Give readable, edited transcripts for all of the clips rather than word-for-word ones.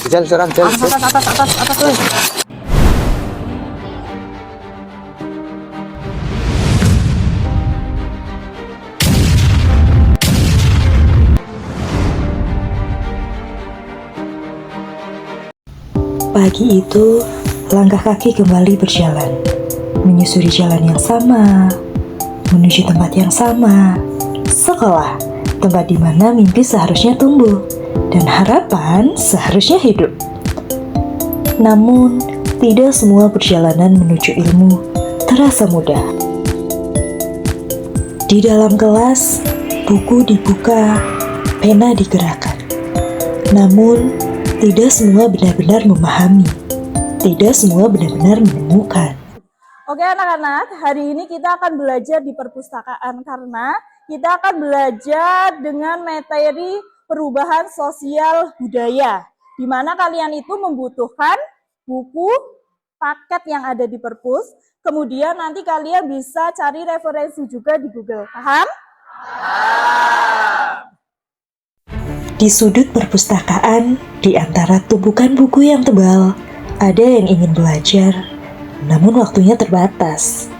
Jal, serang, Jal. Atas, weh. Pagi itu, langkah kaki kembali berjalan, menyusuri jalan yang sama, menuju tempat yang sama, sekolah, tempat di mana mimpi seharusnya tumbuh, dan harapan seharusnya hidup. Namun, tidak semua perjalanan menuju ilmu terasa mudah. Di dalam kelas, buku dibuka, pena digerakkan. Namun, tidak semua benar-benar memahami. Tidak semua benar-benar menemukan. Oke anak-anak, hari ini kita akan belajar di perpustakaan karena kita akan belajar dengan materi perubahan sosial budaya, di mana kalian itu membutuhkan buku, paket yang ada di perpus, kemudian nanti kalian bisa cari referensi juga di Google. Paham? Di sudut perpustakaan, di antara tumpukan buku yang tebal, ada yang ingin belajar, namun waktunya terbatas.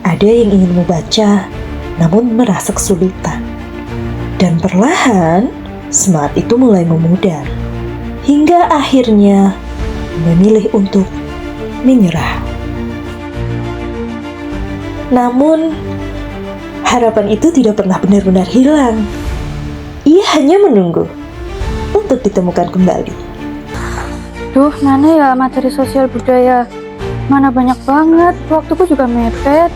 Ada yang ingin membaca, namun merasa kesulitan. Dan perlahan, semangat itu mulai memudar, hingga akhirnya memilih untuk menyerah. Namun, harapan itu tidak pernah benar-benar hilang. Ia hanya menunggu untuk ditemukan kembali. Duh, mana ya materi sosial budaya? Mana banyak banget, waktuku juga mepet.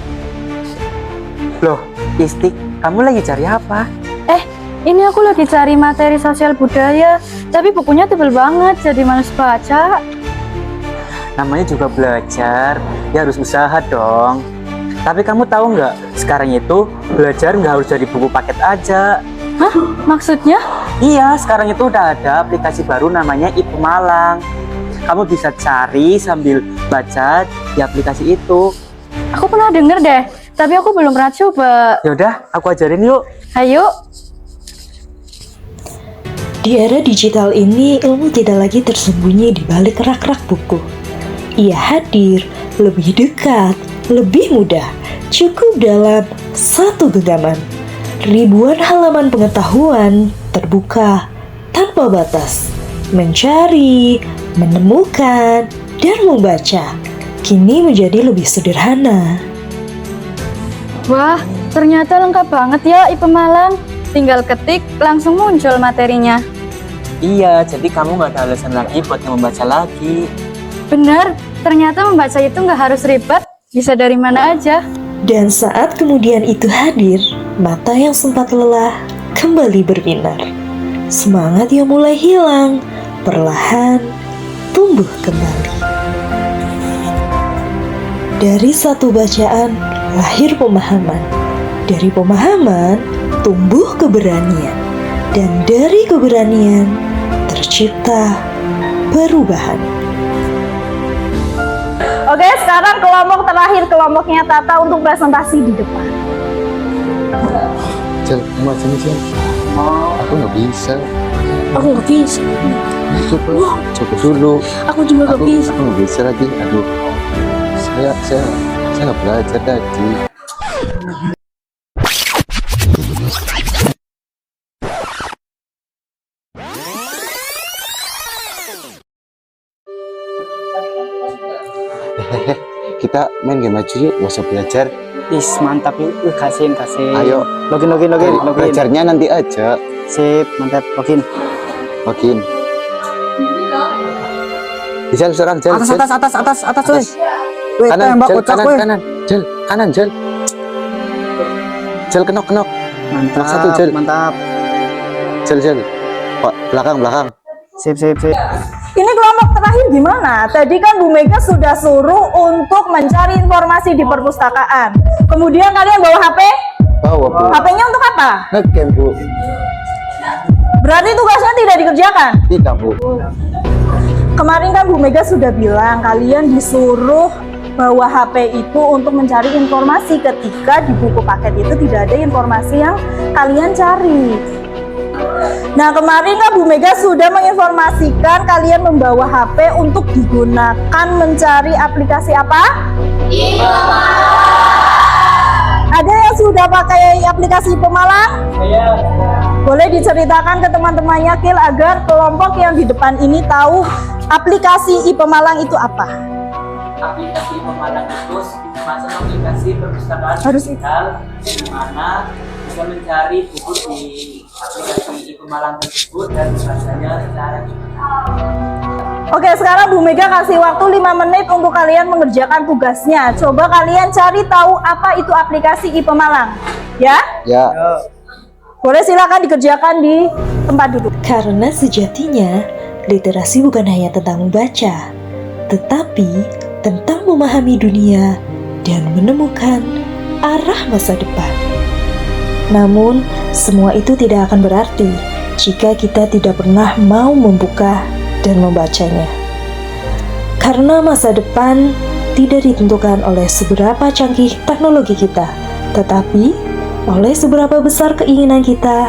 Loh, Istik, kamu lagi cari apa? Ini aku lagi cari materi sosial budaya, tapi bukunya tebel banget, jadi males baca. Namanya juga belajar, ya harus usaha dong. Tapi kamu tahu nggak, sekarang itu belajar nggak harus dari buku paket aja. Hah? Maksudnya? Iya, sekarang itu udah ada aplikasi baru namanya iPemalang. Kamu bisa cari sambil baca di aplikasi itu. Aku pernah denger deh, tapi aku belum pernah coba. Yaudah, aku ajarin yuk. Ayo. Di era digital ini, ilmu tidak lagi tersembunyi di balik rak-rak buku. Ia hadir lebih dekat, lebih mudah, cukup dalam satu genggaman. Ribuan halaman pengetahuan terbuka tanpa batas. Mencari, menemukan, dan membaca kini menjadi lebih sederhana. Wah, ternyata lengkap banget ya iPemalang. Tinggal ketik, langsung muncul materinya. Iya, jadi kamu nggak ada alasan lagi buat membaca lagi. Bener, ternyata membaca itu nggak harus ribet, bisa dari mana aja. Dan saat kemudian itu hadir, mata yang sempat lelah kembali berbinar. Semangat yang mulai hilang, perlahan tumbuh kembali. Dari satu bacaan, lahir pemahaman. Dari pemahaman, tumbuh keberanian. Dan dari keberanian, tercipta perubahan. Oke, sekarang kelompok terakhir, kelompoknya Tata untuk presentasi di depan. Jal, kamu aja nih, Jal. Aku nggak bisa. Aku nggak bisa. Coba dulu. Aku juga nggak bisa. Aku nggak bisa lagi. Aduh, saya nggak belajar tadi. Kita main game aja yuk, nggak usah belajar. Is, mantap yuk. Kasihin. Ayo, Login. belajarnya nanti aja. Sip, mantap. Login. Jal, serang, Jal. Atas, weh. Weh, Kanan, tembak, Jal, kocak, weh. kanan, Jal. Jal, kenok. Mantap, Satu, Jal. mantap. Jal. Pak, belakang. Sip. Ini kelompok terakhir gimana? Tadi kan Bu Mega sudah suruh untuk mencari informasi di perpustakaan. Kemudian kalian bawa HP? Bawa, Bu. HP-nya untuk apa? Ngegame, Bu. Berarti tugasnya tidak dikerjakan? Tidak, Bu. Kemarin kan Bu Mega sudah bilang kalian disuruh bawa HP itu untuk mencari informasi ketika di buku paket itu tidak ada informasi yang kalian cari. Nah, kemarin kan Bu Mega sudah menginformasikan kalian membawa HP untuk digunakan mencari aplikasi apa? Ada yang sudah pakai aplikasi Pemalang? Boleh diceritakan ke teman-temannya Kil agar kelompok yang di depan ini tahu aplikasi Pemalang itu apa? Aplikasi Pemalang itu masuk aplikasi perpustakaan digital di mana bisa mencari buku di aplikasi Pemalang tersebut dan membacanya secara digital. Oke, sekarang Bu Mega kasih waktu 5 menit untuk kalian mengerjakan tugasnya. Coba kalian cari tahu apa itu aplikasi Pemalang. Ya? Ya. Boleh silakan dikerjakan di tempat duduk. Karena sejatinya, literasi bukan hanya tentang membaca, tetapi tentang memahami dunia dan menemukan arah masa depan. Namun, semua itu tidak akan berarti jika kita tidak pernah mau membuka dan membacanya. Karena masa depan tidak ditentukan oleh seberapa canggih teknologi kita, tetapi oleh seberapa besar keinginan kita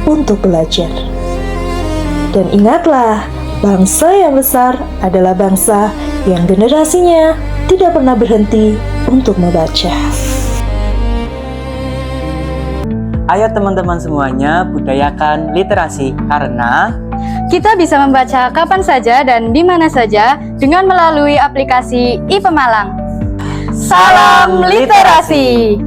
untuk belajar. Dan ingatlah, bangsa yang besar adalah bangsa yang generasinya tidak pernah berhenti untuk membaca. Ayo teman-teman semuanya, budayakan literasi karena Kita bisa membaca kapan saja dan di mana saja dengan melalui aplikasi Pemalang. Salam literasi!